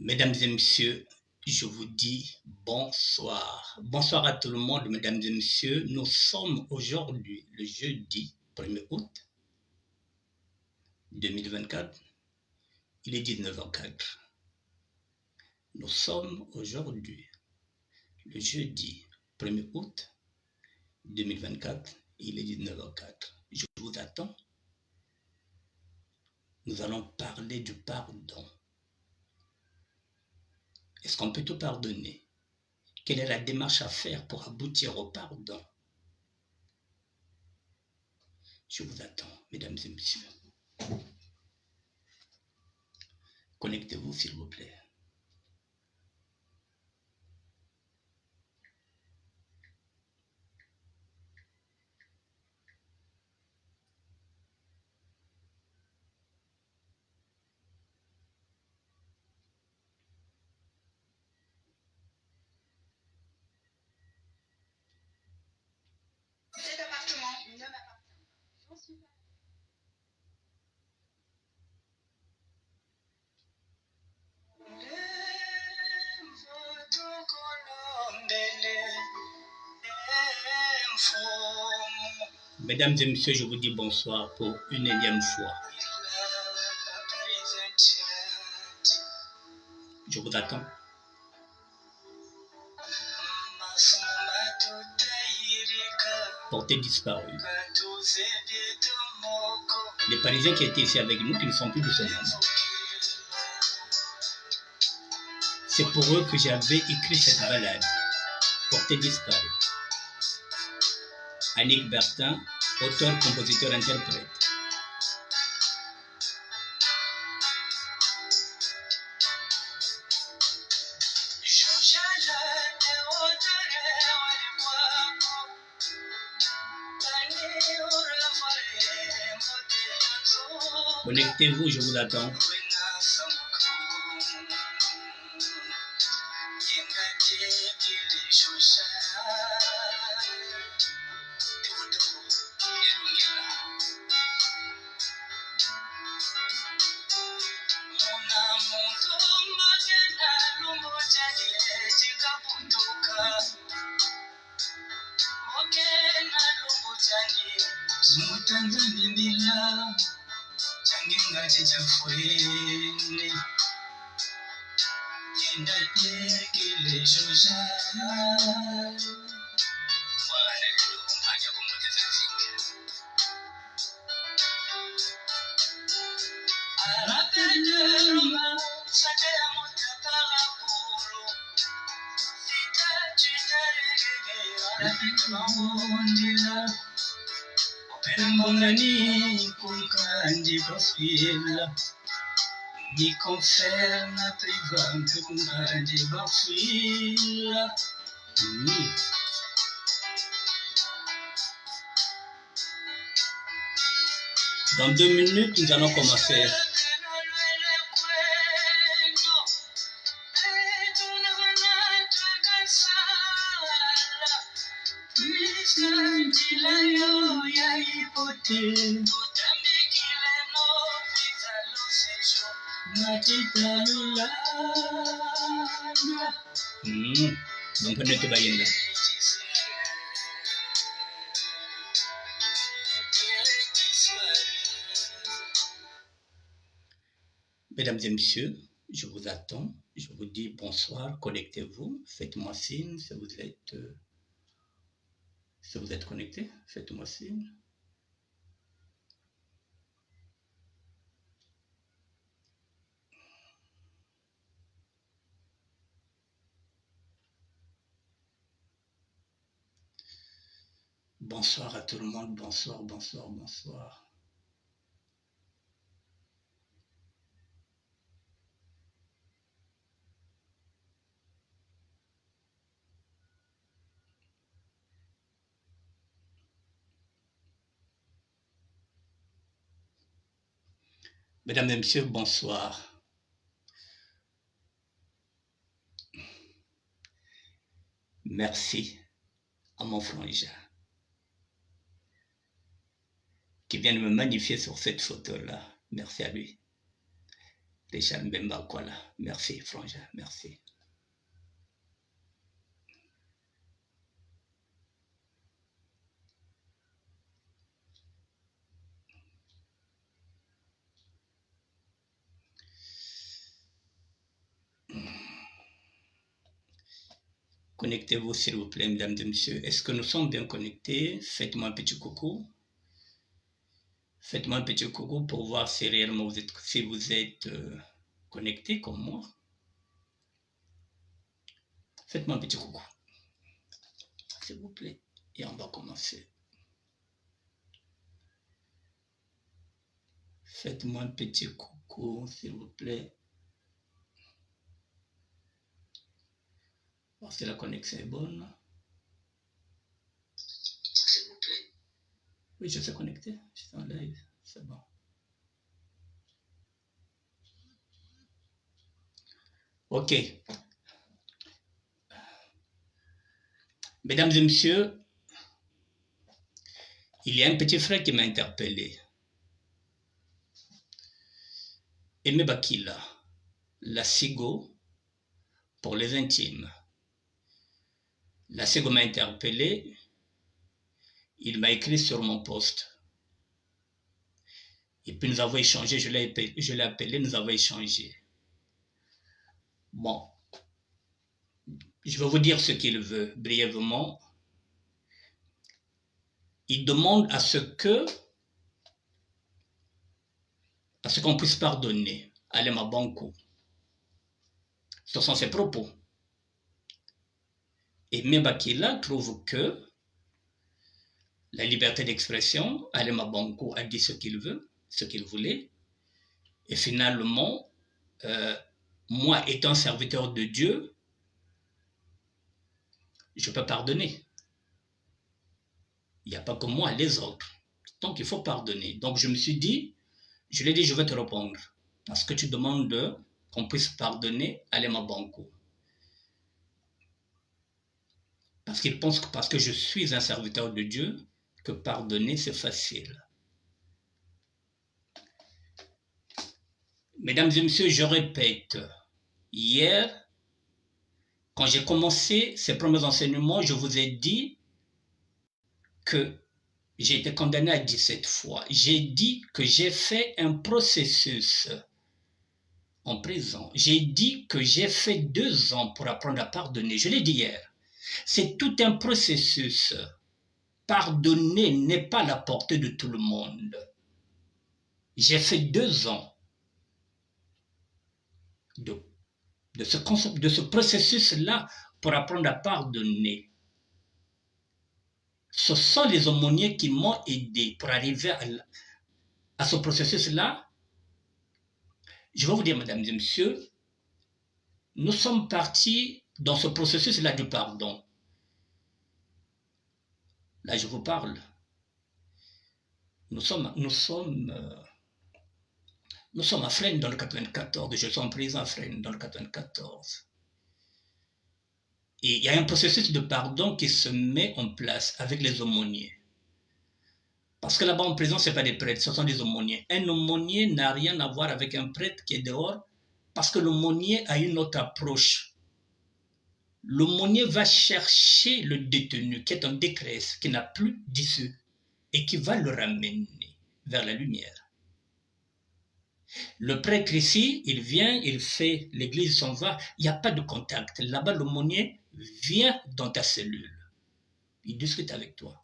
Mesdames et messieurs, je vous dis bonsoir. Bonsoir à tout le monde, mesdames et messieurs. Nous sommes aujourd'hui le jeudi 1er août 2024. Il est 19h04. Nous sommes aujourd'hui le jeudi 1er août 2024. Il est 19h04. Je vous attends. Nous allons parler du pardon. Est-ce qu'on peut tout pardonner? Quelle est la démarche à faire pour aboutir au pardon? Je vous attends, mesdames et messieurs. Connectez-vous, s'il vous plaît. Cet appartement ne m'appartient pas. J'en suis pas. Mesdames et messieurs, je vous dis bonsoir pour une énième fois. Je vous attends. Portée disparue. Les Parisiens qui étaient ici avec nous, qui ne sont plus de ce monde. C'est pour eux que j'avais écrit cette balade. Portée disparue. Annick Bertin, auteur, compositeur, interprète. Connectez-vous, je vous attends. Dans 2 minutes, nous allons commencer. Donc, on est bayenda. Mesdames et messieurs, je vous attends. Je vous dis bonsoir, connectez-vous. Faites-moi signe si vous êtes connectés. Faites-moi signe. Bonsoir à tout le monde. Bonsoir, bonsoir, bonsoir. Mesdames et messieurs, bonsoir. Merci à mon frangin qui vient de me magnifier sur cette photo-là. Merci à lui. Richard Mbemba, voilà. Merci, Frangin, merci. Connectez-vous, s'il vous plaît, mesdames et messieurs. Est-ce que nous sommes bien connectés? Faites-moi un petit coucou. Faites-moi un petit coucou pour voir si réellement vous êtes connectés comme moi. Faites-moi un petit coucou, s'il vous plaît. Et on va commencer. Faites-moi un petit coucou, s'il vous plaît. Voir si la connexion est bonne. S'il vous plaît. Oui, je suis connecté. Je suis en live. C'est bon. Ok. Mesdames et messieurs, il y a un petit frère qui m'a interpellé. Aimé Bakila, la SIGO pour les intimes. La SIGO m'a interpellé. Il m'a écrit sur mon poste. Et puis nous avons échangé, je l'ai appelé, nous avons échangé. Bon, je vais vous dire ce qu'il veut brièvement. Il demande à ce qu'on puisse pardonner Alema Banco. Ce sont ses propos. Et Mbakila trouve que la liberté d'expression, Alema Banco a dit ce qu'il veut, ce qu'il voulait. Et finalement, moi étant serviteur de Dieu, je peux pardonner. Il n'y a pas que moi, les autres. Donc il faut pardonner. Donc je me suis dit, je lui ai dit, je vais te répondre. Parce que tu demandes qu'on puisse pardonner Alema Banco. Parce qu'il pense que parce que je suis un serviteur de Dieu, que pardonner c'est facile. Mesdames et messieurs, je répète, hier, quand j'ai commencé ces premiers enseignements, je vous ai dit que j'ai été condamné à 17 fois. J'ai dit que j'ai fait un processus en prison. J'ai dit que j'ai fait 2 ans pour apprendre à pardonner. Je l'ai dit hier. C'est tout un processus. Pardonner n'est pas à la portée de tout le monde. J'ai fait 2 ans de ce processus-là pour apprendre à pardonner. Ce sont les aumôniers qui m'ont aidé pour arriver à ce processus-là. Je vais vous dire, mesdames et messieurs, nous sommes partis dans ce processus-là du pardon. Là, je vous parle. Nous sommes à Fresnes dans le 94. Je suis en prison à Fresnes dans le 94. Et il y a un processus de pardon qui se met en place avec les aumôniers. Parce que là-bas en prison, ce n'est pas des prêtres, ce sont des aumôniers. Un aumônier n'a rien à voir avec un prêtre qui est dehors, parce que l'aumônier a une autre approche. L'aumônier va chercher le détenu qui est en détresse, qui n'a plus d'issue, et qui va le ramener vers la lumière. Le prêtre ici, il vient, il fait, l'église s'en va, il n'y a pas de contact. Là-bas, l'aumônier vient dans ta cellule. Il discute avec toi.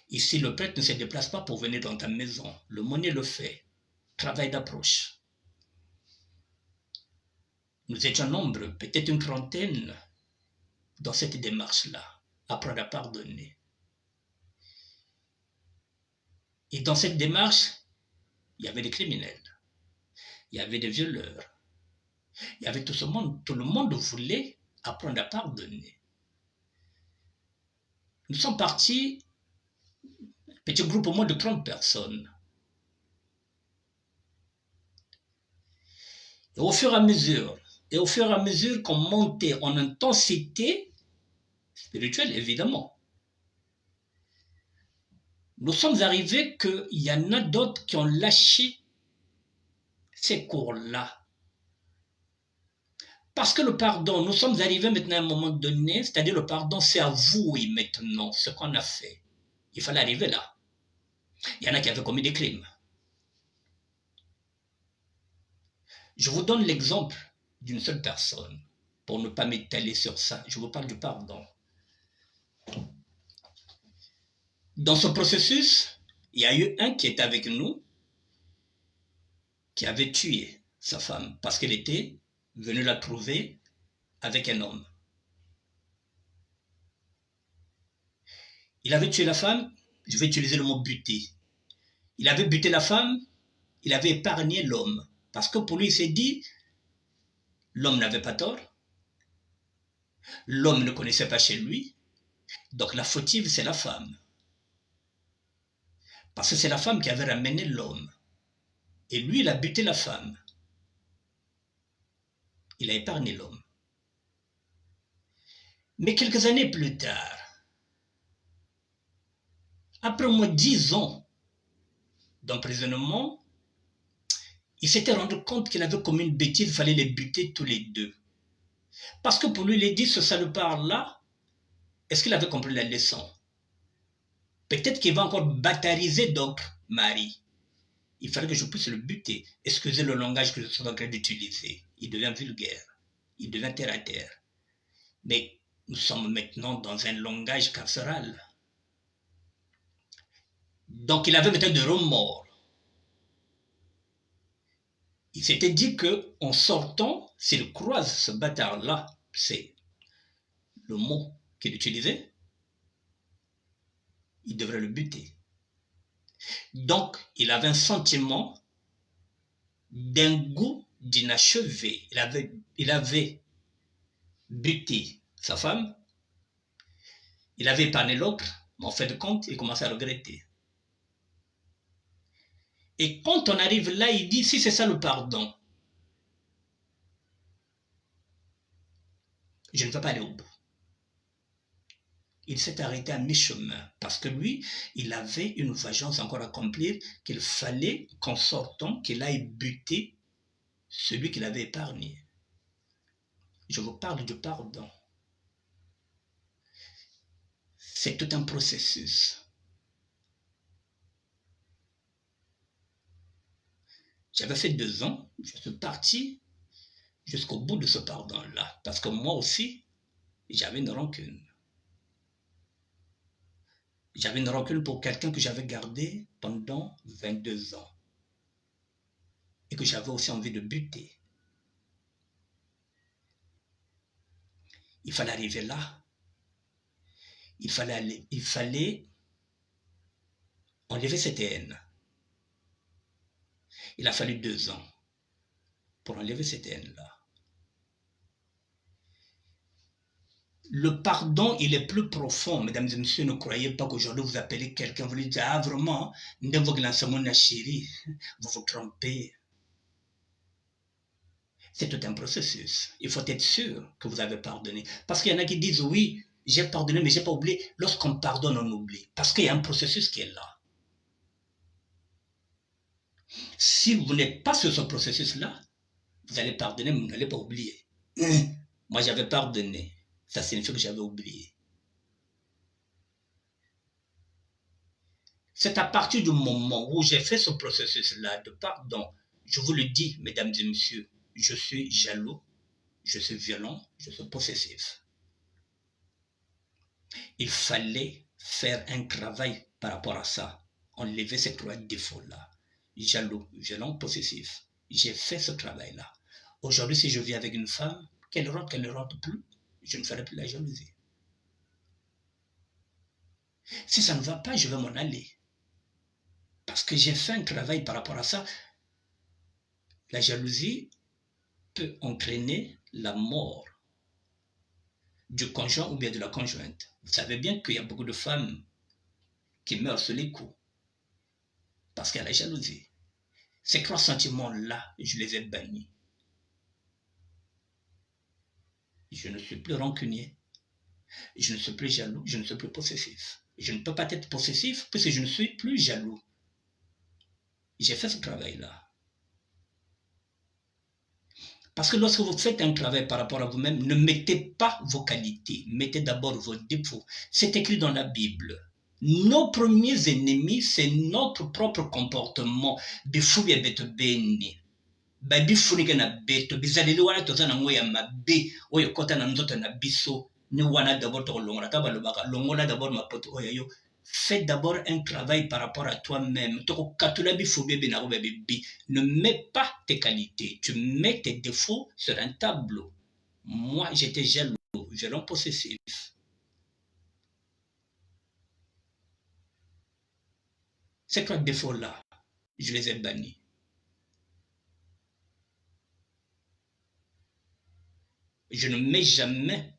Ici, le prêtre ne se déplace pas pour venir dans ta maison. L'aumônier le fait. Travail d'approche. Nous étions nombreux, peut-être une trentaine, dans cette démarche-là, apprendre à pardonner. Et dans cette démarche, il y avait des criminels, il y avait des violeurs, il y avait tout ce monde. Tout le monde voulait apprendre à pardonner. Nous sommes partis, petit groupe au moins de 30 personnes. Et au fur et à mesure qu'on montait en intensité spirituelle, évidemment, nous sommes arrivés qu'il y en a d'autres qui ont lâché ces cours-là. Parce que le pardon, nous sommes arrivés maintenant à un moment donné, c'est-à-dire le pardon, c'est avouer maintenant ce qu'on a fait. Il fallait arriver là. Il y en a qui avaient commis des crimes. Je vous donne l'exemple d'une seule personne, pour ne pas m'étaler sur ça. Je vous parle du pardon. Dans ce processus, il y a eu un qui était avec nous, qui avait tué sa femme, parce qu'elle était venue la trouver avec un homme. Il avait tué la femme, je vais utiliser le mot buter. Il avait buté la femme, il avait épargné l'homme. Parce que pour lui, il s'est dit, l'homme n'avait pas tort, l'homme ne connaissait pas chez lui, donc la fautive, c'est la femme. Parce que c'est la femme qui avait ramené l'homme. Et lui, il a buté la femme. Il a épargné l'homme. Mais quelques années plus tard, après au moins 10 ans d'emprisonnement, il s'était rendu compte qu'il avait commis une bêtise, il fallait les buter tous les deux. Parce que pour lui, il a dit, ce salopard-là, est-ce qu'il avait compris la leçon? Peut-être qu'il va encore bâtariser d'autres maris. Il fallait que je puisse le buter. Excusez le langage que je suis en train d'utiliser. Il devient vulgaire. Il devient terre à terre. Mais nous sommes maintenant dans un langage carcéral. Donc il avait peut-être de remords. Il s'était dit qu'en sortant, s'il croise ce bâtard-là, c'est le mot qu'il utilisait, il devrait le buter. Donc, il avait un sentiment d'un goût d'inachevé. Il avait buté sa femme, il avait épargné l'autre, mais en fin de compte, il commençait à regretter. Et quand on arrive là, il dit, si c'est ça le pardon, je ne veux pas aller au bout. Il s'est arrêté à mi-chemin parce que lui, il avait une vengeance encore à accomplir qu'il fallait qu'en sortant, qu'il aille buter celui qu'il avait épargné. Je vous parle du pardon. C'est tout un processus. J'avais fait 2 ans, je suis parti jusqu'au bout de ce pardon-là parce que moi aussi, j'avais une rancune. J'avais une rancune pour quelqu'un que j'avais gardé pendant 22 ans et que j'avais aussi envie de buter. Il fallait arriver là. Il fallait enlever cette haine. Il a fallu 2 ans pour enlever cette haine-là. Le pardon, il est plus profond, mesdames et messieurs. Ne croyez pas qu'aujourd'hui vous appelez quelqu'un, vous lui dites, ah vraiment, vous vous trompez. C'est tout un processus. Il faut être sûr que vous avez pardonné. Parce qu'il y en a qui disent, oui, j'ai pardonné, mais je n'ai pas oublié. Lorsqu'on pardonne, on oublie. Parce qu'il y a un processus qui est là. Si vous n'êtes pas sur ce processus-là, vous allez pardonner, mais vous n'allez pas oublier. Moi, j'avais pardonné. Ça signifie que j'avais oublié. C'est à partir du moment où j'ai fait ce processus-là de pardon, je vous le dis, mesdames et messieurs, je suis jaloux, je suis violent, je suis possessif. Il fallait faire un travail par rapport à ça, enlever ces 3 défauts-là. Jaloux, violent, possessif. J'ai fait ce travail-là. Aujourd'hui, si je vis avec une femme, qu'elle ne rentre plus, je ne ferai plus la jalousie. Si ça ne va pas, je vais m'en aller. Parce que j'ai fait un travail par rapport à ça. La jalousie peut entraîner la mort du conjoint ou bien de la conjointe. Vous savez bien qu'il y a beaucoup de femmes qui meurent sur les coups parce qu'il y a la jalousie. Ces 3 sentiments-là, je les ai bannis. Je ne suis plus rancunier, je ne suis plus jaloux, je ne suis plus possessif. Je ne peux pas être possessif puisque je ne suis plus jaloux. J'ai fait ce travail-là. Parce que lorsque vous faites un travail par rapport à vous-même, ne mettez pas vos qualités, mettez d'abord vos défauts. C'est écrit dans la Bible. Nos premiers ennemis, c'est notre propre comportement. Bifubi beto beni. Babifuni na beto. Bizalili wana tozana ngoya mabe. Oyo kota na nzoto na biso. Ni wana d'abord to longola. Taba lobaka. Longola d'abord ma poto oyo yo. Fais d'abord un travail par rapport à toi-même. Ne mets pas tes qualités, tu mets tes défauts sur un tableau. Moi, j'étais jaloux, violent possessif. Ces trois défauts-là, je les ai bannis. Je ne mets jamais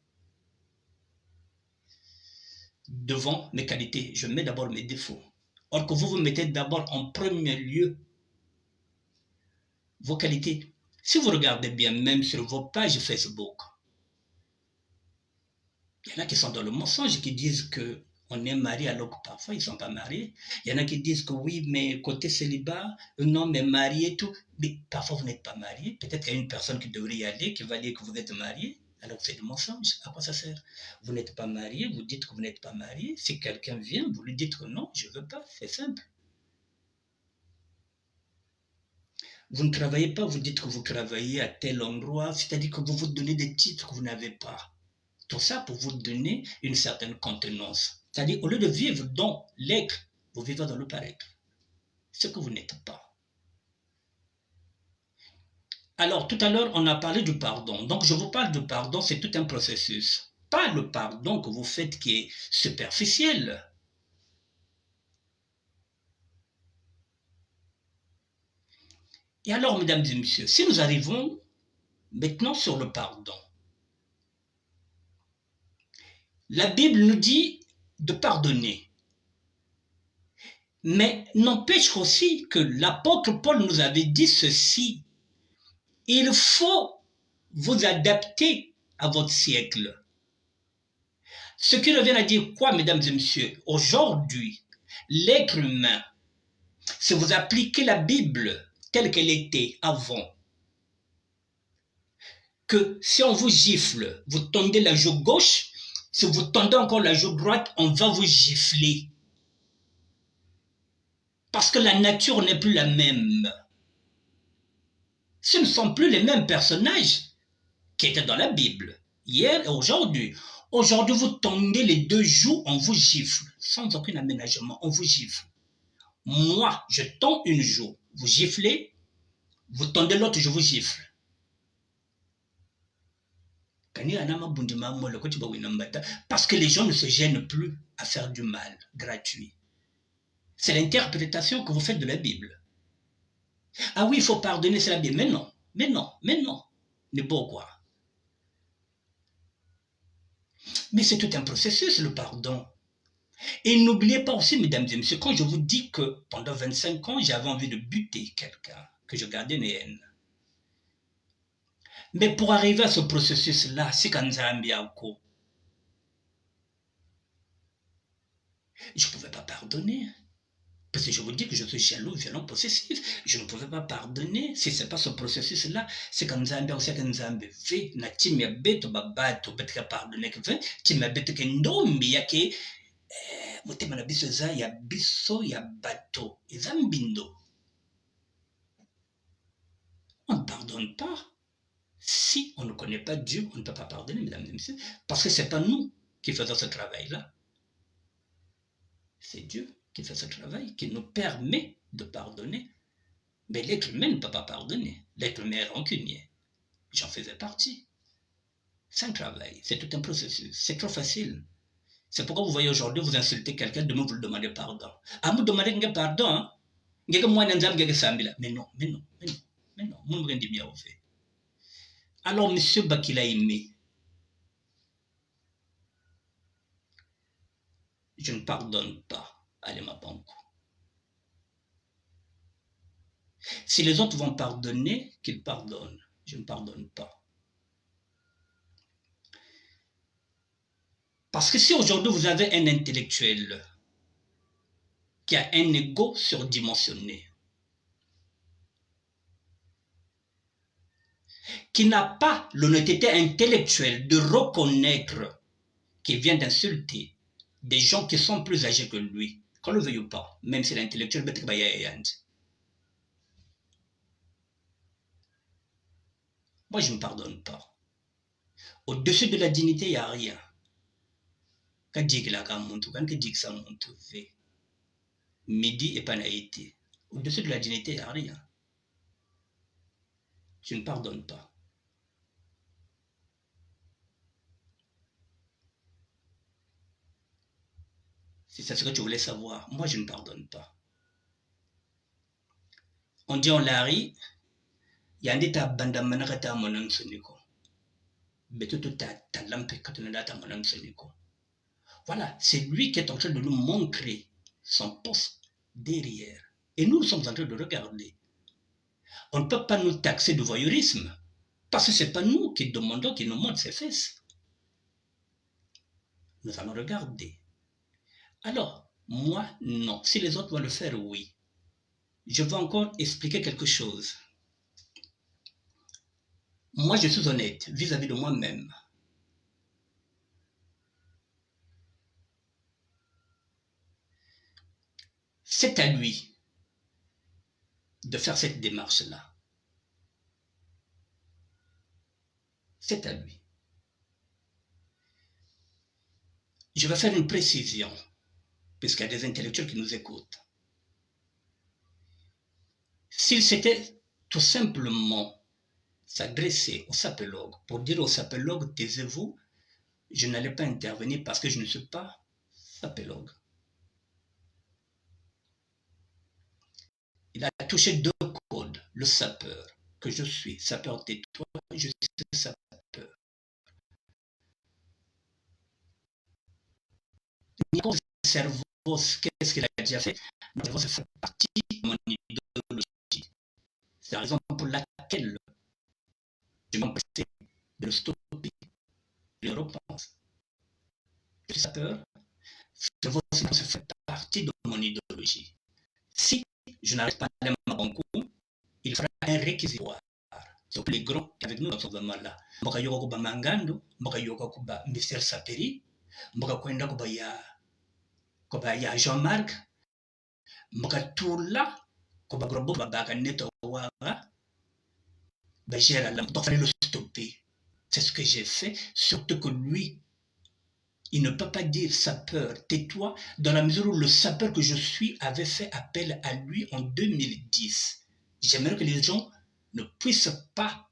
devant mes qualités, je mets d'abord mes défauts. Or que vous mettez d'abord en premier lieu vos qualités. Si vous regardez bien, même sur vos pages Facebook, il y en a qui sont dans le mensonge, qui disent qu'on est marié alors que parfois ils ne sont pas mariés. Il y en a qui disent que oui, mais côté célibat, un homme est marié, tout. Mais parfois vous n'êtes pas marié. Peut-être qu'il y a une personne qui devrait y aller, qui va dire que vous êtes marié. Alors c'est du mensonge. À quoi ça sert? Vous n'êtes pas marié, vous dites que vous n'êtes pas marié. Si quelqu'un vient, vous lui dites que non, je ne veux pas. C'est simple. Vous ne travaillez pas, vous dites que vous travaillez à tel endroit, c'est-à-dire que vous vous donnez des titres que vous n'avez pas. Tout ça pour vous donner une certaine contenance. C'est-à-dire, au lieu de vivre dans l'être, vous vivez dans le paraître. Ce que vous n'êtes pas. Alors, tout à l'heure, on a parlé du pardon. Donc, je vous parle du pardon, c'est tout un processus. Pas le pardon que vous faites qui est superficiel. Et alors, mesdames et messieurs, si nous arrivons maintenant sur le pardon, la Bible nous dit de pardonner. Mais n'empêche aussi que l'apôtre Paul nous avait dit ceci. Il faut vous adapter à votre siècle. Ce qui revient à dire quoi, mesdames et messieurs? Aujourd'hui, l'être humain, si vous appliquez la Bible telle qu'elle était avant, que si on vous gifle, vous tendez la joue gauche, si vous tendez encore la joue droite, on va vous gifler. Parce que la nature n'est plus la même. Ce ne sont plus les mêmes personnages qui étaient dans la Bible, hier et aujourd'hui. Aujourd'hui, vous tendez les deux joues, on vous gifle, sans aucun aménagement, on vous gifle. Moi, je tends une joue, vous giflez, vous tendez l'autre, je vous gifle. Parce que les gens ne se gênent plus à faire du mal gratuit. C'est l'interprétation que vous faites de la Bible. Ah oui, il faut pardonner, c'est la Bible. Mais non, mais non, mais non. Ne beau quoi. Mais c'est tout un processus, le pardon. Et n'oubliez pas aussi, mesdames et messieurs, quand je vous dis que pendant 25 ans, j'avais envie de buter quelqu'un, que je gardais une haine. Mais pour arriver à ce processus-là, c'est quand je ne pouvais pas pardonner. Parce que je vous dis que je suis jaloux, violent, possessif. Je ne pouvais pas pardonner. Si ce n'est pas ce processus-là, c'est quand Nzambe aussi que Nzambe fait. Na timi ya beto babato betka pardonner que fait. Timi ya beto ke ndombi yake motema na biso eza ya biso ya bato. Eza mbindo. On ne pardonne pas. Si on ne connaît pas Dieu, on ne peut pas pardonner, mesdames et messieurs. Parce que ce n'est pas nous qui faisons ce travail-là. C'est Dieu qui fait ce travail, qui nous permet de pardonner. Mais l'être humain ne peut pas pardonner. L'être humain est rancunier. J'en faisais partie. C'est un travail, c'est tout un processus. C'est trop facile. C'est pourquoi vous voyez aujourd'hui, vous insultez quelqu'un, demain vous lui demandez pardon. Ah, vous demandez pardon, hein? Mais non, mais non, mais non, mais non. Alors, monsieur Bakila Aimé, je ne pardonne pas. Allez, ma banque. Si les autres vont pardonner, qu'ils pardonnent. Je ne pardonne pas. Parce que si aujourd'hui vous avez un intellectuel qui a un ego surdimensionné, qui n'a pas l'honnêteté intellectuelle de reconnaître qu'il vient d'insulter des gens qui sont plus âgés que lui, qu'on le veuille ou pas, même si l'intellectuel peut être. Moi, je ne pardonne pas. Au-dessus de la dignité, il n'y a rien. Midi et panaïté. Au-dessus de la dignité, il n'y a rien. Je ne pardonne pas. Si c'est ce que tu voulais savoir, moi je ne pardonne pas. On dit en lari, il y a un état bandamanakata monan soniko. Voilà, c'est lui qui est en train de nous montrer son poste derrière. Et nous sommes en train de regarder. On ne peut pas nous taxer de voyeurisme, parce que ce n'est pas nous qui demandons qu'il nous montre ses fesses. Nous allons regarder. Alors, moi, non. Si les autres vont le faire, oui. Je vais encore expliquer quelque chose. Moi, je suis honnête vis-à-vis de moi-même. C'est à lui de faire cette démarche-là. C'est à lui. Je vais faire une précision, puisqu'il y a des intellectuels qui nous écoutent. S'il s'était tout simplement s'adresser au sapologue pour dire au sapologue, taisez-vous, je n'allais pas intervenir parce que je ne suis pas sapologue. Il a touché deux codes, le sapeur, que je suis, sapeur tais-toi, je suis sapeur. Nico Servos, qu'est-ce qu'il a déjà fait? Servos fait partie de mon idéologie. C'est la raison pour laquelle je m'empressais de le stopper, de le repenser. Je suis sapeur, Servos fait partie de mon idéologie. Si je n'arrive pas à aller à Banco, il fera un réquisitoire. C'est les grands avec nous dans ce gouvernement-là. Mboka yoka kuba Mangando, mboka yoka kuba Mr. Saperi, mboka kwenda kuba ya Jean-Marc, mboka tula kuba grobo babaka neto waga, bajera la mboka fallait le stopper. C'est ce que j'ai fait, surtout que lui, il ne peut pas dire sapeur, tais-toi, dans la mesure où le sapeur que je suis avait fait appel à lui en 2010. J'aimerais que les gens ne puissent pas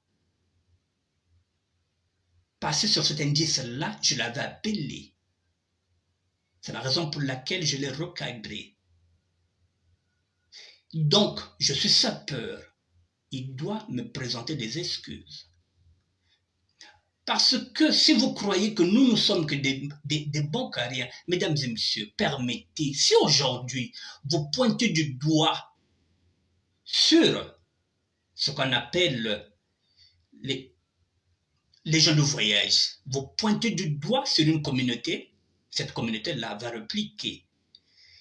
passer sur cet indice-là, je l'avais appelé. C'est la raison pour laquelle je l'ai recadré. Donc, je suis sapeur. Il doit me présenter des excuses. Parce que si vous croyez que nous ne sommes que des bons carrières, mesdames et messieurs, permettez, si aujourd'hui vous pointez du doigt sur ce qu'on appelle les gens de voyage, vous pointez du doigt sur une communauté, cette communauté-là va répliquer.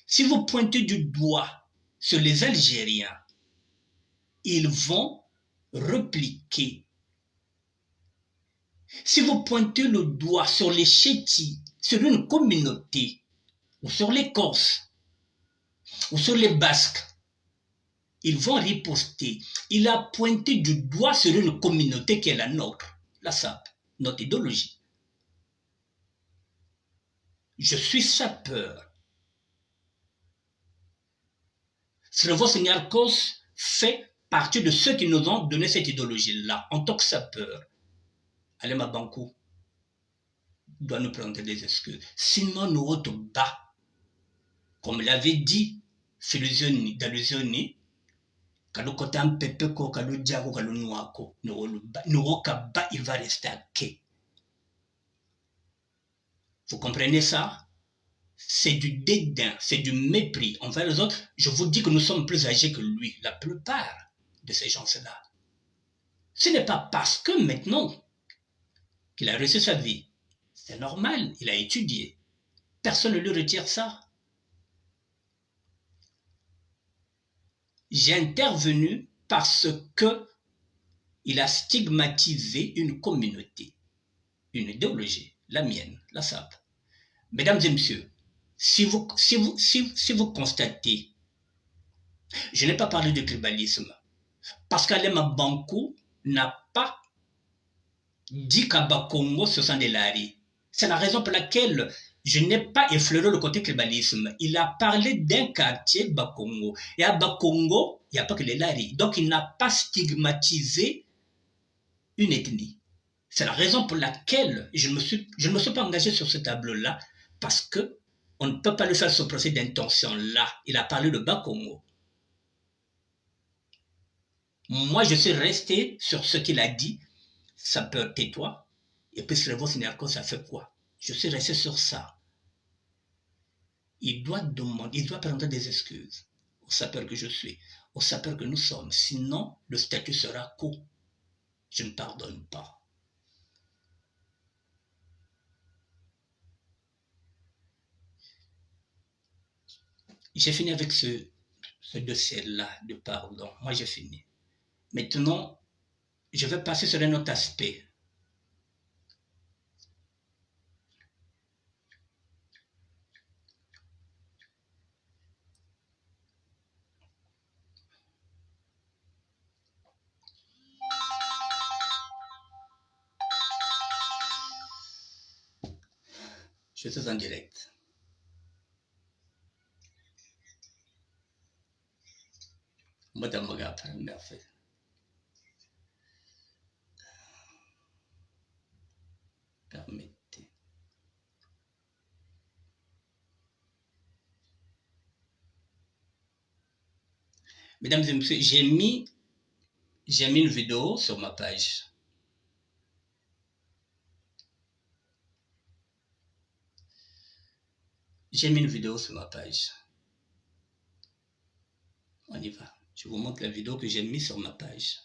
Si vous pointez du doigt sur les Algériens, ils vont répliquer. Si vous pointez le doigt sur les Chétis, sur une communauté, ou sur les Corses, ou sur les Basques, ils vont riposter. Il a pointé du doigt sur une communauté qui est la nôtre, la SAP, notre idéologie. Je suis sapeur. Srevo Signalkos fait partie de ceux qui nous ont donné cette idéologie-là, en tant que sapeur. Alema Bankou doit nous présenter des excuses. Sinon, nous autres bas, comme l'avait dit Philusioni, d'Allusioni, Kalokotam Pepeko, Kalodiako, Kalonuako, Nuokaba, il va rester à quai. Vous comprenez ça? C'est du dédain, c'est du mépris envers les autres. Je vous dis que nous sommes plus âgés que lui, la plupart de ces gens-là. Ce n'est pas parce que maintenant qu'il a réussi sa vie. C'est normal, il a étudié. Personne ne lui retire ça. J'ai intervenu parce que il a stigmatisé une communauté, une idéologie, la mienne, la SAP. Mesdames et messieurs, si vous constatez, je n'ai pas parlé de tribalisme, parce qu'Alema Bankou n'a pas dit qu'à Bakongo ce sont des laris. C'est la raison pour laquelle je n'ai pas effleuré le côté tribalisme. Il a parlé d'un quartier Bakongo. Et à Bakongo, il n'y a pas que les laris. Donc il n'a pas stigmatisé une ethnie. C'est la raison pour laquelle je ne me suis pas engagé sur ce tableau-là, parce que on ne peut pas le faire ce procès d'intention-là. Il a parlé de Bakongo. Moi, je suis resté sur ce qu'il a dit. Ça peut tais-toi. Et puis, ce Nerco, ça fait quoi? Je suis resté sur ça. Il doit présenter des excuses au sapeur que je suis, au sapeur que nous sommes. Sinon, le statut sera court. Je ne pardonne pas. J'ai fini avec ce dossier-là de pardon. Moi, j'ai fini. Maintenant, je vais passer sur un autre aspect. Je suis en direct. Madame Moga, merci. Permettez. Mesdames et messieurs, j'ai mis une vidéo sur ma page. J'ai mis une vidéo sur ma page. On y va. Je vous montre la vidéo que j'ai mise sur ma page.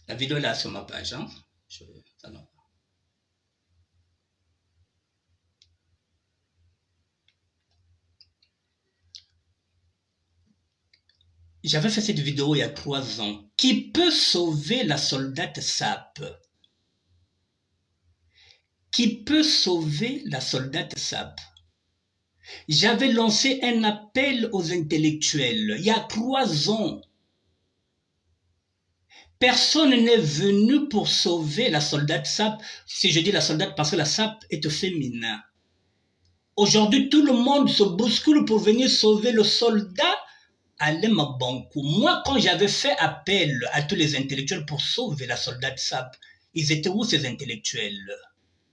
La vidéo est là sur ma page. Hein? J'avais fait cette vidéo il y a 3 ans. Qui peut sauver la soldate SAP? Qui peut sauver la soldate SAP? J'avais lancé un appel aux intellectuels il y a 3 ans. Personne n'est venu pour sauver la soldate SAP. Si je dis la soldate, parce que la SAP est féminin. Aujourd'hui, tout le monde se bouscule pour venir sauver le soldat Alema Bankou. Moi, quand j'avais fait appel à tous les intellectuels pour sauver la soldate SAP, ils étaient où ces intellectuels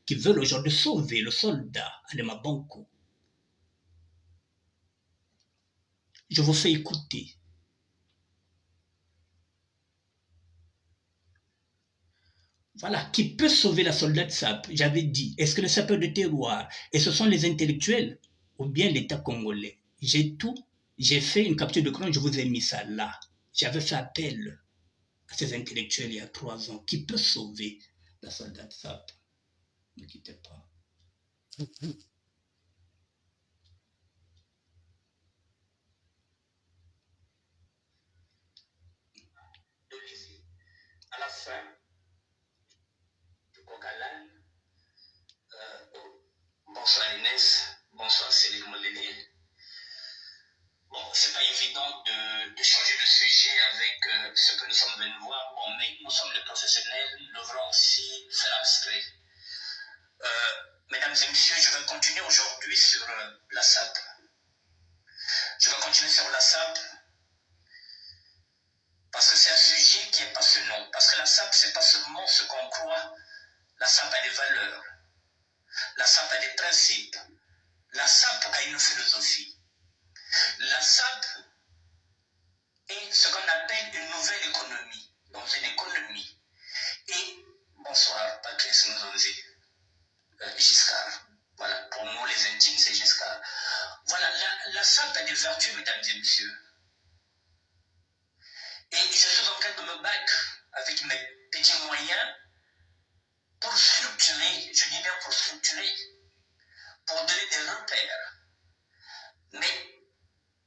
qui veulent aujourd'hui sauver le soldat Alema Bankou? Je vous fais écouter. Voilà, qui peut sauver la soldate SAP? J'avais dit, est-ce que le sapeur de terroir, et ce sont les intellectuels ou bien l'État congolais? J'ai fait une capture d'écran, je vous ai mis ça là. J'avais fait appel à ces intellectuels il y a 3 ans. Qui peut sauver la soldate SAP? Ne quittez pas. À la fin du coq à l'âne, bonsoir Inès, bonsoir Céline Molélier. Bon, c'est pas évident de changer de sujet avec ce que nous sommes venus voir. Bon, mais nous sommes les professionnels, nous devrons aussi faire abstrait. Mesdames et messieurs, je vais continuer aujourd'hui sur la SAP. Je vais continuer sur la SAP parce que c'est un sujet qui est passionnant. Parce que la SAP, c'est pas seulement ce qu'on croit. La SAP a des valeurs. La SAP a des principes. La SAP a une philosophie. La SAP est ce qu'on appelle une nouvelle économie. Dans une économie. Et, bonsoir, Patrice Nzonzi, Giscard. Voilà, pour nous les intimes, c'est Giscard. Voilà, la SAP a des vertus, mesdames et messieurs. Et je suis en train de me battre avec mes petits moyens pour structurer, je dis bien pour structurer, pour donner des repères. Mais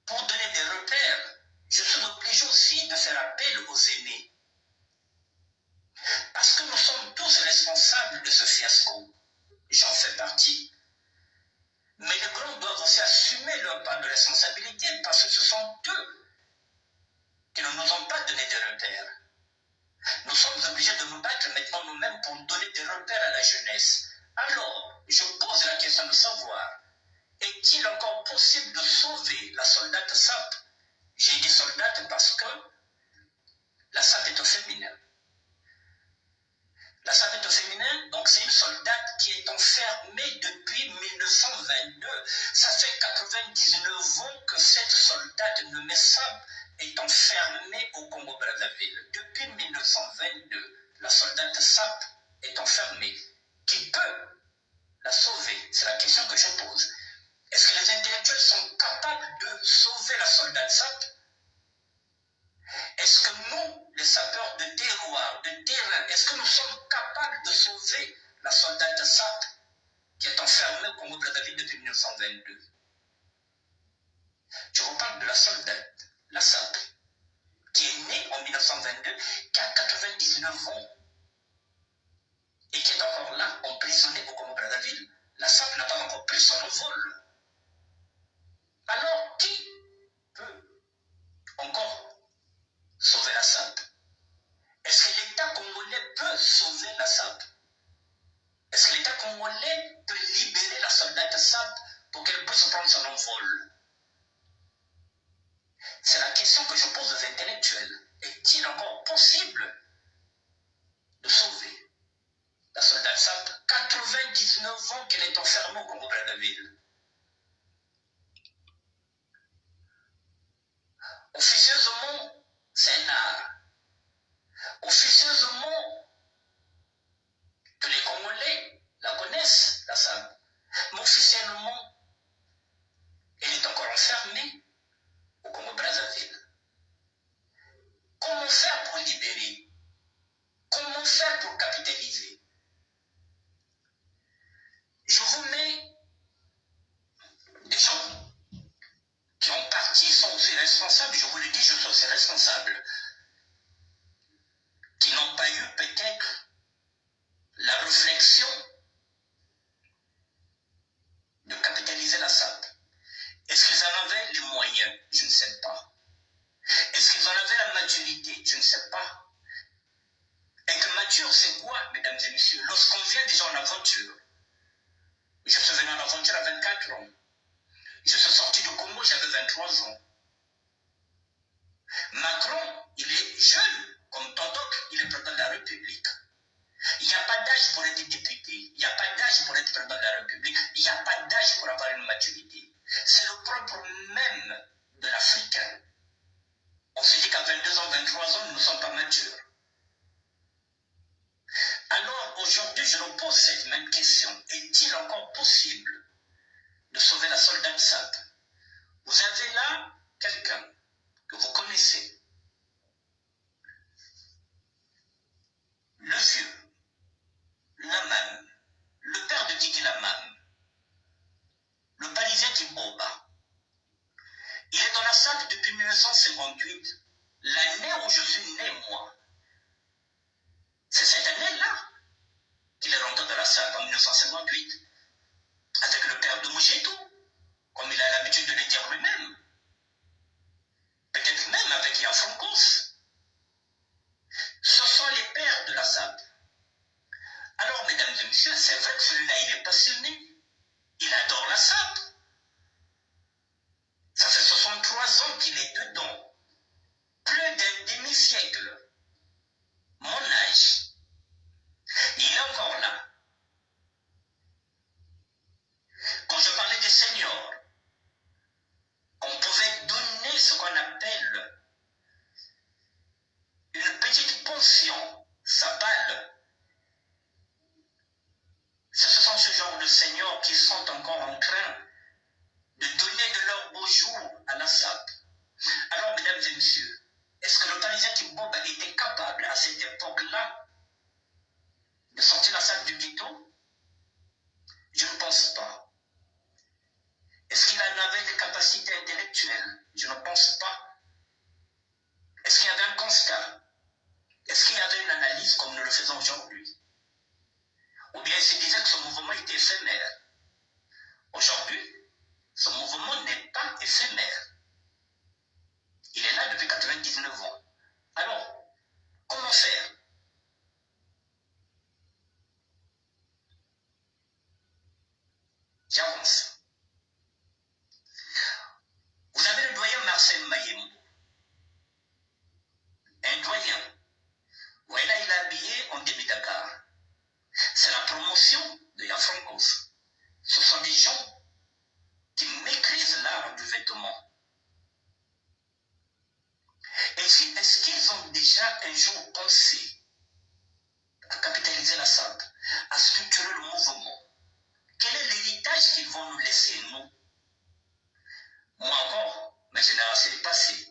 pour donner des repères, je suis obligé aussi de faire appel aux aînés. Parce que nous sommes tous responsables de ce fiasco. J'en fais partie. Mais les grands doivent aussi assumer leur part de responsabilité parce que ce sont eux qui ne nous ont pas donné des repères. Nous sommes obligés de nous battre maintenant nous-mêmes pour donner des repères à la jeunesse. Alors, je pose la question de savoir, est-il encore possible de sauver la soldate SAP? J'ai dit soldate parce que la SAP est au féminin. La SAP est au féminin, donc c'est une soldate qui est enfermée depuis 1922. Ça fait 99 ans que cette soldate nommée SAP est enfermée au Congo-Brazzaville. Depuis 1922, la soldate SAP est enfermée. Qui peut la sauver? C'est la question que je pose. Est-ce que les intellectuels sont capables de sauver la soldate SAP? Est-ce que nous, les sapeurs de terroir, de terrain, est-ce que nous sommes capables de sauver la soldate SAP qui est enfermée au Congo-Brazzaville depuis 1922? Je vous parle de la soldate, la SAP, qui est née en 1922, qui a 99 ans et qui est encore là, emprisonnée au Congo-Brazzaville. La SAP n'a pas encore pris son envol. Alors, qui peut encore sauver la SAP? Est-ce que l'État congolais peut sauver la SAP? Est-ce que l'État congolais peut libérer la soldate SAP pour qu'elle puisse prendre son envol? C'est la question que je pose aux intellectuels. Est-il encore possible de sauver la soldate SAP? 99 ans qu'elle est enfermée au Congo-Brazzaville. Officieusement, c'est un art. Officieusement, tous les Congolais la connaissent, la SAP. Mais officiellement, elle est encore enfermée au Congo-Brazzaville. Comment faire pour libérer? Comment faire pour capitaliser? Je vous mets des gens qui en partie sont aussi responsables, je vous le dis, je suis aussi responsable, qui n'ont pas eu peut-être la réflexion de capitaliser la SAP. Est-ce qu'ils en avaient les moyens? Je ne sais pas. Est-ce qu'ils en avaient la maturité? Je ne sais pas. Être mature, c'est quoi, mesdames et messieurs? Lorsqu'on vient déjà en aventure. Je suis venu en aventure à 24 ans. Je suis sorti du Congo, j'avais 23 ans. Macron, il est jeune, comme tant d'autres, il est président de la République. Il n'y a pas d'âge pour être député, il n'y a pas d'âge pour être président de la République, il n'y a pas d'âge pour avoir une maturité. C'est le propre même de l'Africain. On se dit qu'à 22 ans, 23 ans, nous ne sommes pas matures. Alors aujourd'hui, je nous pose cette même question. Est-il encore possible de sauver la soldate SAP? Vous avez là quelqu'un que vous connaissez. Le vieux, Lamam, le père de Didi Lamam, le Parisien qui boba. Il est dans la SAP depuis 1958, l'année où je suis né, moi. C'est cette année-là qu'il est rentré dans la SAP en 1958, avec le père de Mouchetou, comme il a l'habitude de le dire lui-même. Peut-être même avec Yafronkos. Ce sont les pères de la SAP. Alors, mesdames et messieurs, c'est vrai que celui-là, il est passionné. Il adore la SAP. Ça fait 63 ans qu'il est dedans. Plus d'un demi-siècle. Mon âge. Il est encore là. Quand je parlais des seniors, on pouvait donner ce qu'on appelle une petite pension, sapale. Ce sont ce genre de seniors qui sont encore en train de donner de leur beau jour à la SAP. Alors, mesdames et messieurs, est-ce que le Parisien Kimboba était capable à cette époque-là de sortir la SAP du ghetto? Je ne pense pas. Est-ce qu'il en avait des capacités intellectuelles? Je mouvement était éphémère. Aujourd'hui, ce mouvement n'est pas éphémère. Il est là depuis 99 ans. Alors, comment faire? J'avance. Vous avez le doyen Marcel Mayembo. Un doyen. Voilà, il est habillé en début Dakar. C'est la promotion de Yafrancos. Ce sont des gens qui maîtrisent l'art du vêtement. Est-ce qu'ils ont déjà un jour pensé à capitaliser la SAP, à structurer le mouvement? Quel est l'héritage qu'ils vont nous laisser, nous? Moi encore, ma génération est passée.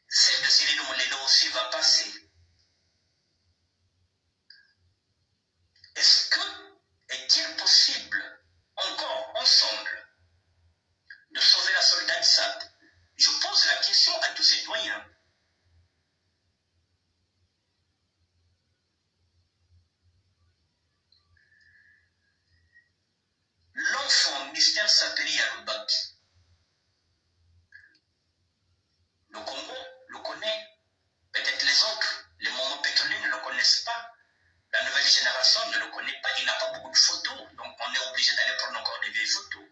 Celle de Cyril Moulelo aussi va passer. Est-il possible, encore ensemble, de sauver la soldate SAP? Je pose la question à tous ces doyens. L'enfant mystère Saperi Alubaki. Le Congo le connaît, peut-être les autres, les moments pétroliers ne le connaissent pas. La nouvelle génération ne le connaît pas, il n'a pas beaucoup de photos, donc on est obligé d'aller prendre encore des vieilles photos.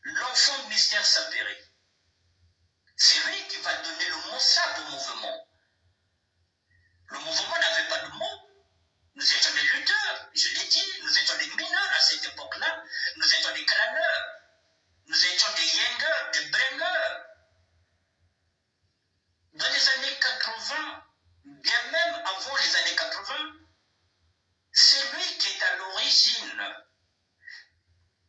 L'enfant mystère Saperi, c'est lui qui va donner le mot SAP au mouvement. Le mouvement n'avait pas de mot. Nous étions des lutteurs, je l'ai dit, nous étions des mineurs à cette époque-là, nous étions des crâneurs, nous étions des yengers, des brengers. Dans les années 80, bien même avant les années 80, c'est lui qui est à l'origine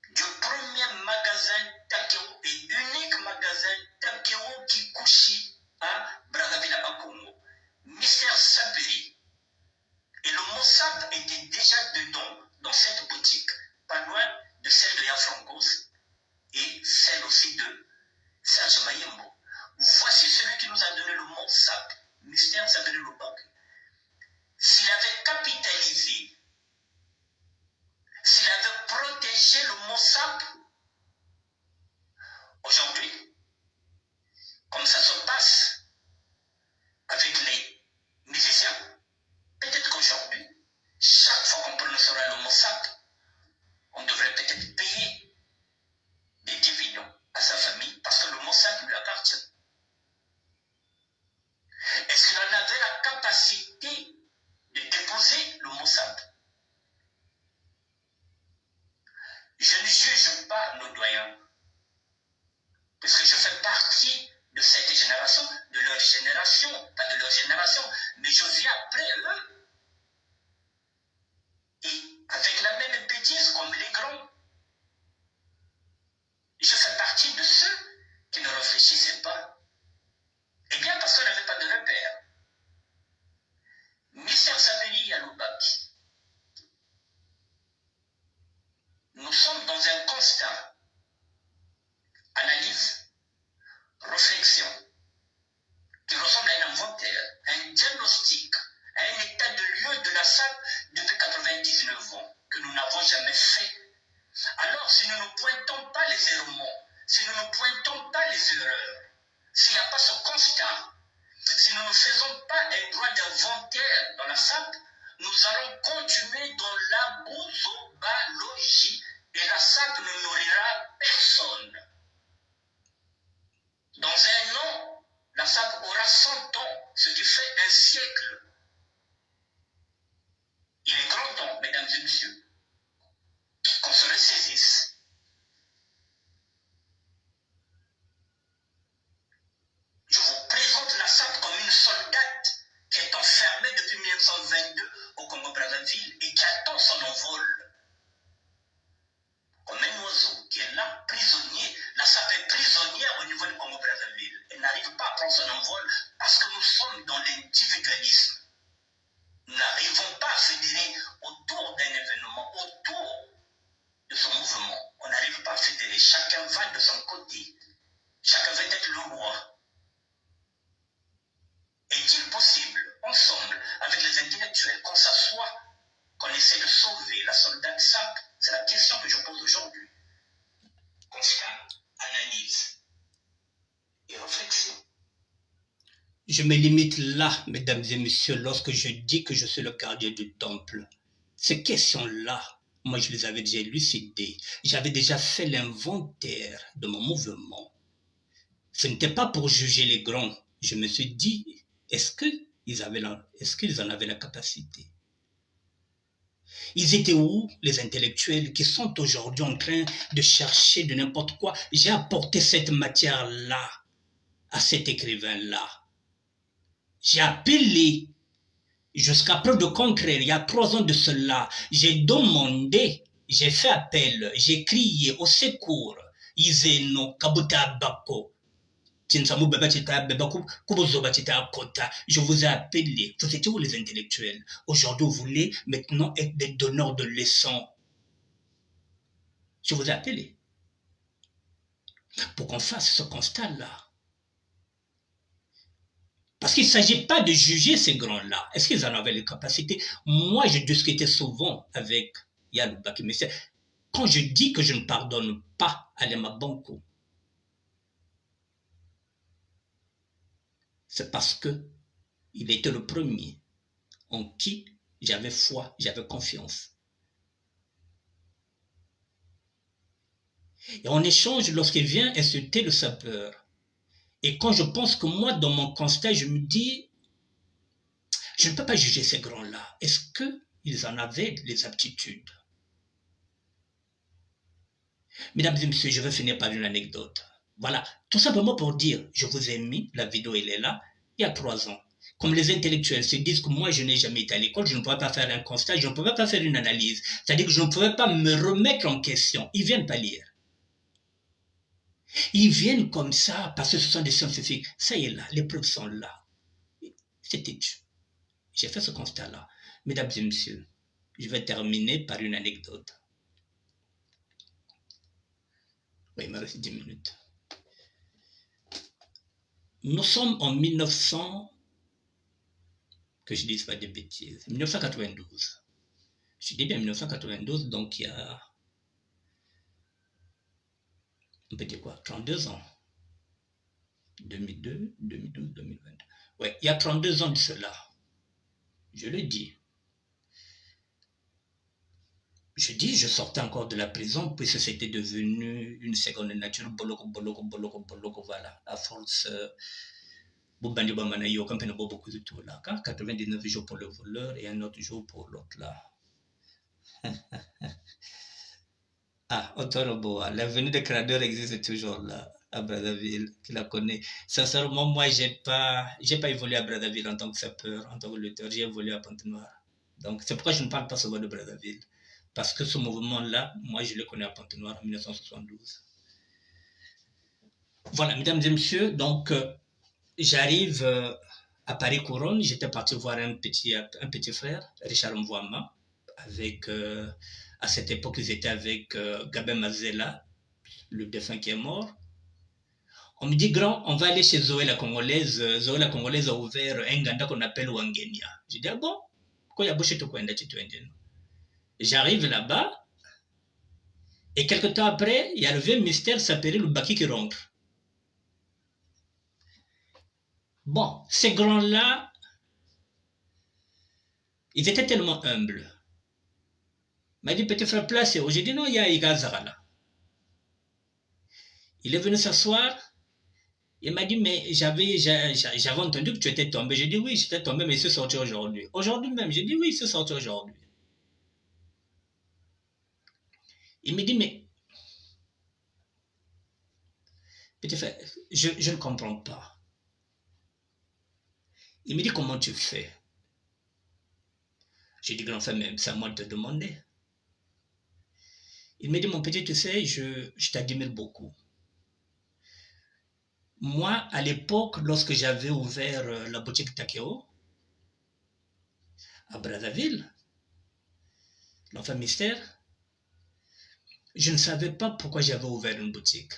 du premier magasin Takeo et unique magasin Takeo Kikuchi à Brazzaville à Congo. Mystère Saperi. Et le mot SAP était déjà dedans, dans cette boutique, pas loin de celle de Yafrancos et celle aussi de Serge Mayembo. Voici celui qui nous a donné le mot SAP, Mystère Saperi Lubaki. S'il avait capitalisé, s'il avait protégé le mot SAP, aujourd'hui, comme ça se passe avec les musiciens, peut-être qu'aujourd'hui, chaque fois qu'on prononcera le mot SAP, on devrait peut-être payer des dividendes à sa famille parce que le mot SAP lui appartient. Est-ce qu'il en avait la capacité de déposer le mot SAP? Je ne juge pas nos doyens, parce que je fais partie de cette génération, de leur génération, pas de leur génération, mais je viens après eux. Et avec la même bêtise comme les grands. Je fais partie de ceux qui ne réfléchissaient pas. Eh bien, parce qu'on n'avait pas de repère. Mystère Saperi Alubaki. Nous sommes dans un constat, analyse, réflexion, qui ressemble à un inventaire, un diagnostic, à un état de lieu de la SAP depuis 99 ans, que nous n'avons jamais fait. Alors, si nous ne pointons pas les errements, si nous ne pointons pas les erreurs, s'il n'y a pas ce constat, si nous ne faisons pas un droit d'inventaire dans la SAP, nous allons continuer dans la bousobalogie et la SAP ne nourrira personne. Dans un an, la SAP aura 100 ans, ce qui fait un siècle. Il est grand temps, mesdames et messieurs, qu'on se ressaisisse. Je vous présente la SAP comme une soldate qui est enfermée depuis 1922 au Congo-Brazzaville et qui attend son envoi Je me limite là, mesdames et messieurs, lorsque je dis que je suis le gardien du temple. Ces questions-là, moi je les avais déjà élucidées. J'avais déjà fait l'inventaire de mon mouvement. Ce n'était pas pour juger les grands. Je me suis dit, est-ce qu'ils en avaient la capacité? Ils étaient où, les intellectuels qui sont aujourd'hui en train de chercher de n'importe quoi? J'ai apporté cette matière-là à cet écrivain-là. J'ai appelé, jusqu'à preuve de contraire, il y a 3 ans de cela, j'ai demandé, j'ai fait appel, j'ai crié au secours. Izeno Kabuta Bako. Je vous ai appelé. Vous étiez où les intellectuels? Aujourd'hui, vous voulez maintenant être des donneurs de leçons. Je vous ai appelé pour qu'on fasse ce constat-là. Parce qu'il ne s'agit pas de juger ces grands-là. Est-ce qu'ils en avaient les capacités? Moi, je discutais souvent avec Yaloubaki, mais quand je dis que je ne pardonne pas à Lema Banco, c'est parce que il était le premier en qui j'avais foi, j'avais confiance. Et en échange, lorsqu'il vient insulter le sapeur, et quand je pense que moi, dans mon constat, je me dis, je ne peux pas juger ces grands-là. Est-ce qu'ils en avaient les aptitudes? Mesdames et messieurs, je vais finir par une anecdote. Voilà, tout simplement pour dire, je vous ai mis, la vidéo elle est là, il y a 3 ans. Comme les intellectuels se disent que moi je n'ai jamais été à l'école, je ne pouvais pas faire un constat, je ne pouvais pas faire une analyse. C'est-à-dire que je ne pouvais pas me remettre en question. Ils viennent pas lire. Ils viennent comme ça parce que ce sont des scientifiques. Ça y est là, les preuves sont là. C'était tout. J'ai fait ce constat-là. Mesdames et messieurs, je vais terminer par une anecdote. Oui, il me reste 10 minutes. Nous sommes en 1900, que je ne dise pas de bêtises, 1992. Je dis bien 1992, donc il y a, on peut dire quoi, 32 ans. 2002, 2012, 2022. Oui, il y a 32 ans de cela. Je le dis. Je dis, je sortais encore de la prison, puisque c'était devenu une seconde nature, boloko, voilà, à force, Boubandi Bamanayo, quand on a beaucoup de tout là, 99 jours pour le voleur et un autre jour pour l'autre là. Ah, Otoroboa, l'avenue des créateurs existe toujours là, à Brazzaville, qui la connaît. Sincèrement, moi, j'ai pas évolué à Brazzaville en tant que sapeur, en tant que lutteur, j'ai évolué à Pointe-Noire. Donc, c'est pourquoi je ne parle pas souvent de Brazzaville. Parce que ce mouvement-là, moi, je le connais à Pointe-Noire en 1972. Voilà, mesdames et messieurs, donc, j'arrive à Paris-Couronne. J'étais parti voir un petit frère, Richard Mvouama, avec, à cette époque, ils étaient avec Gabin Mazela, le défunt qui est mort. On me dit, grand, on va aller chez Zoé la Congolaise. Zoé la Congolaise a ouvert un ganda qu'on appelle Wangenia. Je dis, ah bon? Quoi, y a bouché tout quoi, j'arrive là-bas, et quelque temps après, il y a le vieux mystère s'appelait le Baki qui rentre. Bon, ces grands-là, ils étaient tellement humbles. Il m'a dit, petit frère, placez-vous. J'ai dit, non, il y a Igazara là. Il est venu s'asseoir. Il m'a dit, mais j'avais entendu que tu étais tombé. J'ai dit, oui, j'étais tombé, mais il s'est sorti aujourd'hui. Aujourd'hui même, j'ai dit, oui, il s'est sorti aujourd'hui. Il me dit, mais, petit frère, je ne comprends pas. Il me dit, comment tu fais? J'ai dit, grand frère, même c'est à moi de te demander. Il me dit, mon petit, tu sais, je t'admire beaucoup. Moi, à l'époque, lorsque j'avais ouvert la boutique Takeo, à Brazzaville, l'enfant mystère, je ne savais pas pourquoi j'avais ouvert une boutique.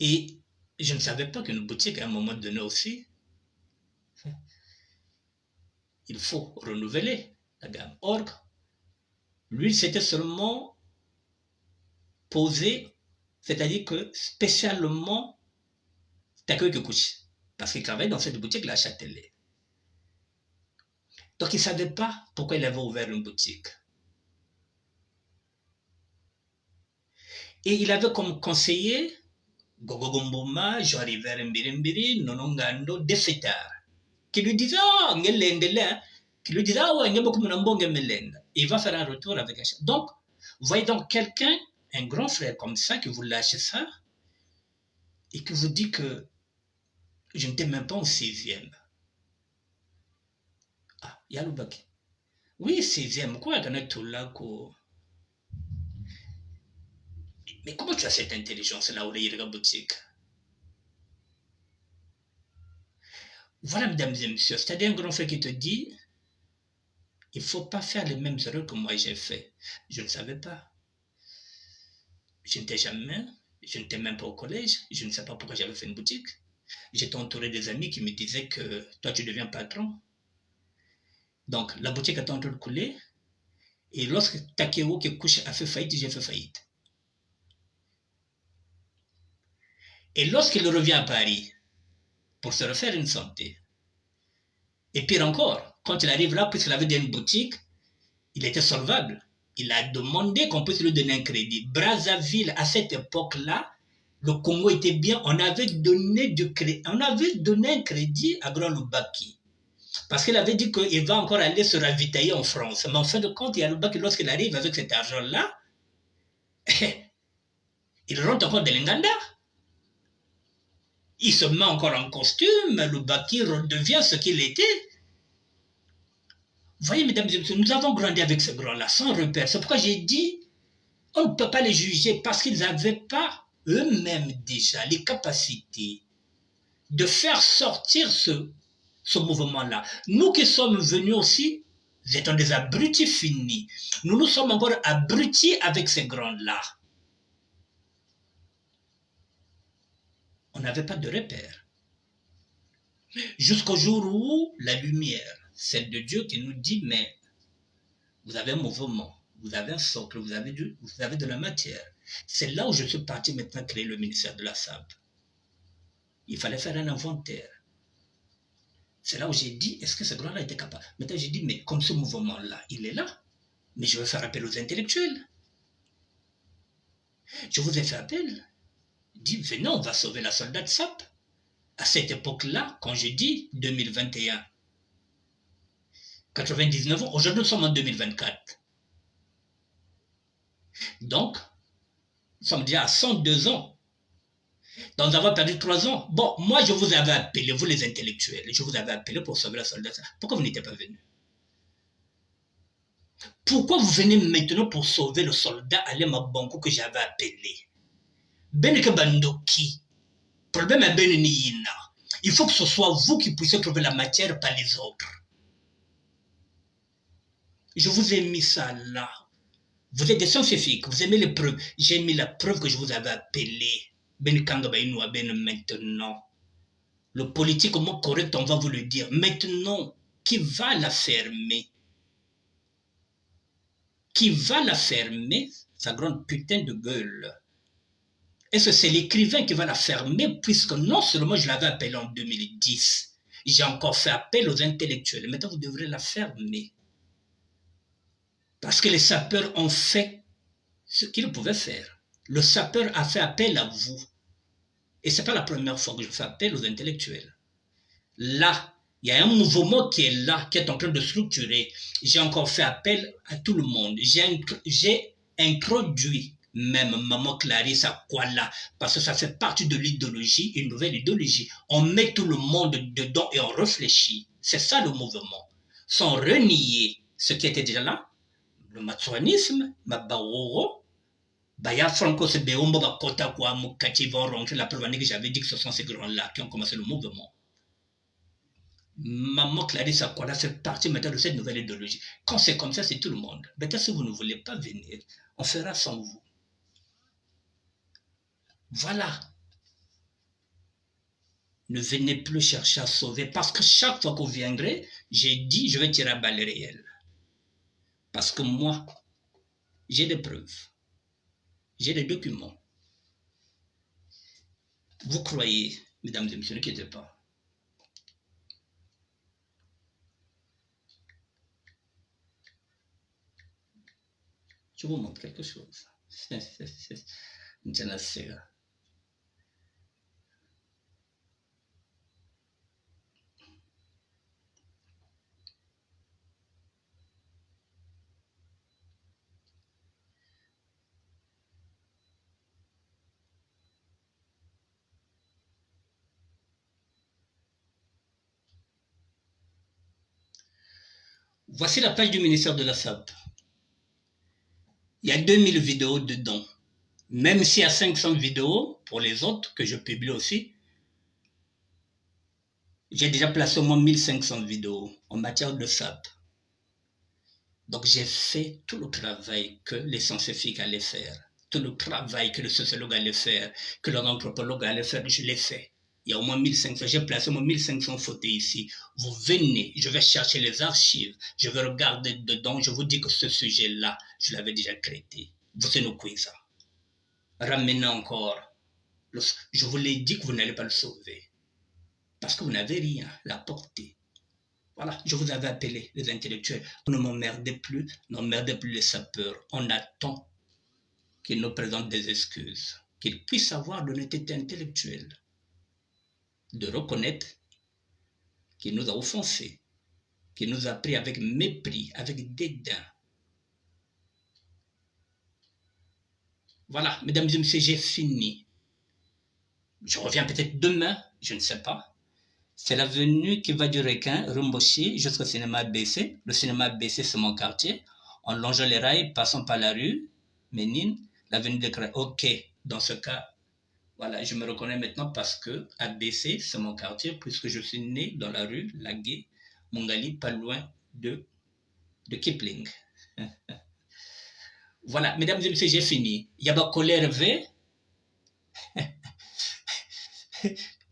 Et je ne savais pas qu'une boutique, à un moment donné aussi, il faut renouveler la gamme. Or, lui, c'était seulement posé, C'est-à-dire que spécialement, Takeo Kikuchi, parce qu'il travaille dans cette boutique-là à Châtelet. Donc il ne savait pas pourquoi il avait ouvert une boutique. Et il avait comme conseiller Gogo Mboma, Jean-River Mbirimbiri, Nonongando, des fêtards, qui lui disaient, ah, qui lui disaient, ah ouais, il va faire un retour avec un chef. Donc, vous voyez donc quelqu'un, un grand frère comme ça, qui vous lâche ça, et qui vous dit que je n'étais même pas en 6e. Ah, Yaloubaki. Oui, 6e, quoi, quand on est là, quoi. Mais comment tu as cette intelligence-là, où il y a la boutique? Voilà, mesdames et messieurs, c'est-à-dire un grand frère qui te dit, il ne faut pas faire les mêmes erreurs que moi j'ai fait. Je ne savais pas. Je n'étais même pas au collège, je ne sais pas pourquoi j'avais fait une boutique. J'étais entouré des amis qui me disaient que toi tu deviens patron. Donc la boutique était en train de couler, et lorsque Takeo Kikuchi a fait faillite, j'ai fait faillite. Et lorsqu'il revient à Paris pour se refaire une santé, et pire encore, quand il arrive là, puisqu'il avait une boutique, il était solvable. Il a demandé qu'on puisse lui donner un crédit. Brazzaville, à cette époque-là, le Congo était bien, on avait donné un crédit à Grand Lubaki. Parce qu'il avait dit qu'il va encore aller se ravitailler en France. Mais en fin de compte, il y a Lubaki, lorsqu'il arrive avec cet argent-là, il rentre encore de l'Inganda. Il se met encore en costume, Lubaki redevient ce qu'il était. Vous voyez, mesdames et messieurs, nous avons grandi avec ce grand-là, sans repère. C'est pourquoi j'ai dit, on ne peut pas les juger parce qu'ils n'avaient pas eux-mêmes déjà les capacités de faire sortir ce mouvement-là. Nous qui sommes venus aussi, nous étions des abrutis finis. Nous nous sommes encore abrutis avec ces grands-là. On n'avait pas de repère. Jusqu'au jour où la lumière, celle de Dieu qui nous dit, mais vous avez un mouvement, vous avez un socle, vous avez de la matière. C'est là où je suis parti maintenant créer le ministère de la SAB. Il fallait faire un inventaire. C'est là où j'ai dit, est-ce que ce grand-là était capable? Maintenant j'ai dit, mais comme ce mouvement-là, il est là, mais je vais faire appel aux intellectuels. Je vous ai fait appel. Dit, venez, on va sauver la soldat de SAP. À cette époque-là, quand je dis 2021, 99 ans, aujourd'hui nous sommes en 2024. Donc, nous sommes déjà à 102 ans. Donc, nous avons perdu 3 ans. Bon, moi, je vous avais appelé, vous les intellectuels, je vous avais appelé pour sauver la soldat. Pourquoi vous n'étiez pas venus? Pourquoi vous venez maintenant pour sauver le soldat Alema Banko que j'avais appelé? Beneke Bandoki. Problème est Beneniyina. Il faut que ce soit vous qui puissiez trouver la matière, pas les autres. Je vous ai mis ça là. Vous êtes des scientifiques, vous aimez les preuves. J'ai mis la preuve que je vous avais appelé. Maintenant. Le politiquement correct, on va vous le dire. Maintenant, qui va la fermer? Qui va la fermer? Sa grande putain de gueule. Est-ce que c'est l'écrivain qui va la fermer? Puisque non seulement je l'avais appelé en 2010, j'ai encore fait appel aux intellectuels. Maintenant, vous devrez la fermer. Parce que les sapeurs ont fait ce qu'ils pouvaient faire. Le sapeur a fait appel à vous. Et ce n'est pas la première fois que je fais appel aux intellectuels. Là, il y a un mouvement qui est là, qui est en train de structurer. J'ai encore fait appel à tout le monde. J'ai introduit même Maman Clarissa Kwala, parce que ça fait partie de l'idéologie, une nouvelle idéologie. On met tout le monde dedans et on réfléchit. C'est ça le mouvement. Sans renier ce qui était déjà là, le matsouanisme, Mabaoro, Baya Franco Sebeombo Bakota Kwa Mukati vont rentrer la preuve que j'avais dit que ce sont ces grands-là qui ont commencé le mouvement. Maman Clarissa Kwala fait partie maintenant de cette nouvelle idéologie. Quand c'est comme ça, c'est tout le monde. Peut-être si vous ne voulez pas venir, on fera sans vous. Voilà. Ne venez plus chercher à sauver, parce que chaque fois que vous viendrez, j'ai dit, je vais tirer à balles réelles. Parce que moi, j'ai des preuves. J'ai des documents. Vous croyez, mesdames et messieurs, ne quittez pas. Je vous montre quelque chose. Voici la page du ministère de la SAP. Il y a 2000 vidéos dedans. Même s'il y a 500 vidéos pour les autres que je publie aussi, j'ai déjà placé au moins 1500 vidéos en matière de SAP. Donc j'ai fait tout le travail que les scientifiques allaient faire, tout le travail que le sociologue allait faire, que l'anthropologue allait faire, je l'ai fait. Il y a au moins 1500, j'ai placé au moins 1500 photos ici. Vous venez, je vais chercher les archives, je vais regarder dedans, je vous dis que ce sujet-là, je l'avais déjà traité. Vous êtes nos quiz. Ramenez encore. Je vous l'ai dit que vous n'allez pas le sauver. Parce que vous n'avez rien, la portée. Voilà, je vous avais appelé, les intellectuels. Vous ne m'emmerdez plus, n'emmerdez plus les sapeurs. On attend qu'ils nous présentent des excuses, qu'ils puissent avoir l'honnêteté intellectuelle, de reconnaître qu'il nous a offensés, qu'il nous a pris avec mépris, avec dédain. Voilà, mesdames et messieurs, j'ai fini. Je reviens peut-être demain, je ne sais pas. C'est l'avenue qui va du Requin, Rumboshi, jusqu'au cinéma ABC. Le cinéma ABC, c'est mon quartier. En longeant les rails, passant par la rue Ménine, l'avenue de Cré. Ok, dans ce cas, voilà, je me reconnais maintenant parce que ABC, c'est mon quartier, puisque je suis né dans la rue Lagué, Mongali, pas loin de Kipling. Voilà, mesdames et messieurs, j'ai fini. Yabakole Hervé.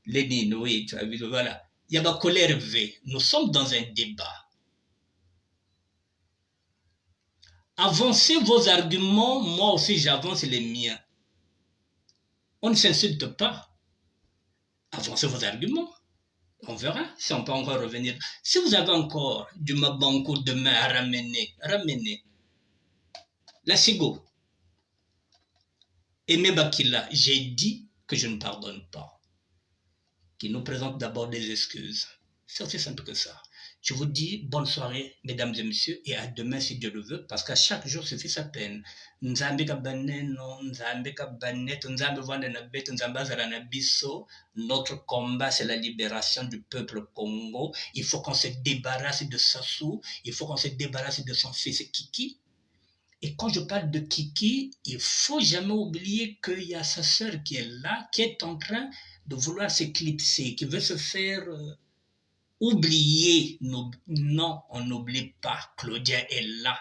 Lénine, oui, tu as vu, voilà. Yabakole Hervé. Nous sommes dans un débat. Avancez vos arguments, moi aussi j'avance les miens. On ne s'insulte pas. Avancez vos arguments. On verra si on peut encore revenir. Si vous avez encore du Mabanko demain à ramener, ramenez. La Sigo. Aimé Bakila, j'ai dit que je ne pardonne pas. Qu'il nous présente d'abord des excuses. C'est aussi simple que ça. Je vous dis bonne soirée, mesdames et messieurs, et à demain si Dieu le veut, parce qu'à chaque jour suffit sa peine. Nzambe kabaneno, Nzambe kabanet, Nzambe vande na bête, Nzambe azala na biso. Notre combat, c'est la libération du peuple Congo. Il faut qu'on se débarrasse de Sassou, il faut qu'on se débarrasse de son fils Kiki. Et quand je parle de Kiki, il faut jamais oublier qu'il y a sa sœur qui est là, qui est en train de vouloir s'éclipser, qui veut se faire oublier. Non, on n'oublie pas. Claudia est là.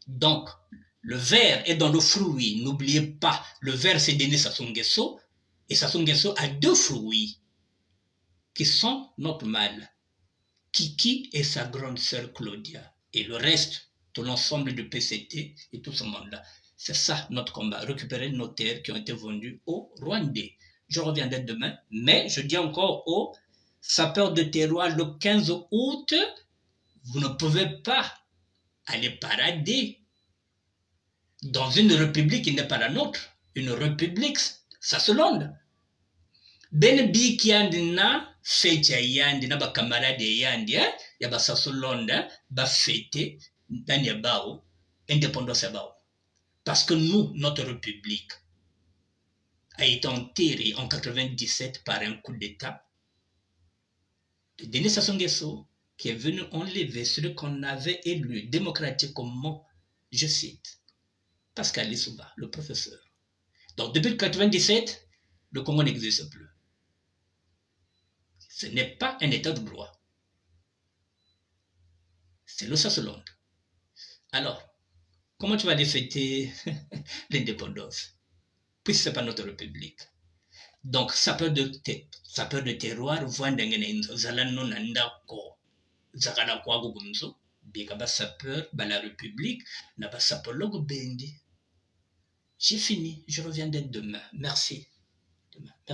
Donc, le ver est dans le fruit. N'oubliez pas, le ver c'est Denis Sassou Nguesso, et Sassou Nguesso a deux fruits qui sont notre mal. Kiki et sa grande sœur Claudia. Et le reste, tout l'ensemble du PCT et tout ce monde-là. C'est ça notre combat. Récupérer nos terres qui ont été vendues aux Rwandais. Je reviendrai demain, mais je dis encore aux sapeurs de terroir le 15 août, vous ne pouvez pas aller parader dans une république qui n'est pas la nôtre. Une république, ça se londe. Ben biki yandi na fecha yandi na bakamarade yandi ya basasolonda ba fêter ndani ya bao indépendance ya bao. Parce que nous, notre république a été enterrée en 97 par un coup d'état de Denis Sassou Nguesso qui est venu enlever celui qu'on avait élu démocratiquement, je cite, Pascal Lissouba, le professeur. Donc depuis 97, le Congo n'existe plus. Ce n'est pas un état de droit. C'est le Sassolonde. Alors, comment tu vas défêter l'indépendance? Puisque ce n'est pas notre république. Donc, sapeur de terroir, voindengene zalano nandako, zakala kwa gugumzo, bika ba sapeur, ba la république, na ba sapologue bendi. J'ai fini, je reviendrai demain. Merci. Demain. Merci.